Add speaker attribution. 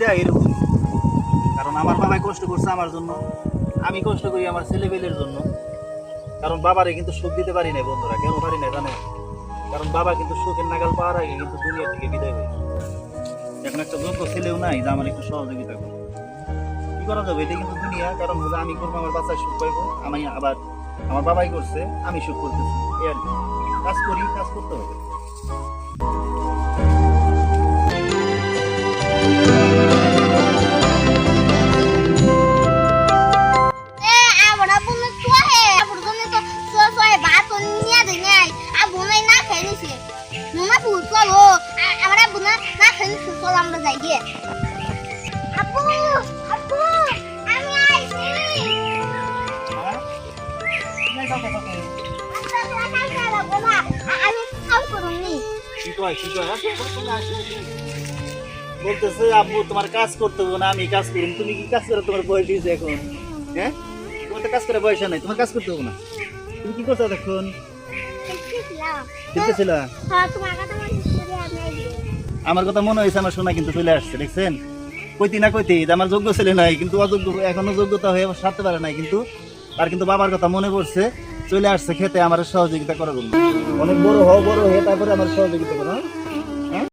Speaker 1: জিনিসটা এরকম। কারণ আমার বাবাই কষ্ট করছে আমার জন্য, আমি কষ্ট করি আমার ছেলেপেলের জন্য। কারণ বাবারে কিন্তু সুখ দিতে পারি নাই বন্ধুরা, কেন পারি না জানেন? কারণ বাবা কিন্তু সুখের নাগাল পাওয়ার আগে কিন্তু দুনিয়া থেকে বিদায় হয়েছে। এখন একটা যোগ্য ছেলেও নাই যে আমার একটু সহযোগিতা করে। কি করা যাবে? এটা কিন্তু দুনিয়া। কারণ হলো আমি করবো আমার বাচ্চায় সুখ পাইবো, আমি আবার আমার বাবাই করছে, আমি সুখ করতেছি। এই আর কি। কাজ করি, কাজ করতে হবে। বলতেছে আব্বু তোমার কাজ করতে হবে না, আমি কাজ করুন। তুমি কি কাজ করে তোমার বয়স হয়েছে এখন? হ্যাঁ, তোমার তো কাজ করে বয়স নাই, তোমার কাজ করতে হবে না। তুমি কি করছো এখন? খেলতেছিলা? আমার কথা মনে হয়েছে, আমার শোনা কিন্তু চলে আসছে, দেখছেন? কইতি না কইতি যে আমার যোগ্য ছেলে নাই, কিন্তু অযোগ্য এখনো যোগ্যতা হয়ে সারতে পারে নাই, কিন্তু আর কিন্তু বাবার কথা মনে পড়ছে, চলে আসছে খেতে আমার সহযোগিতা করার জন্য। অনেক বড় হয়ে তারপরে আমার সহযোগিতা করো।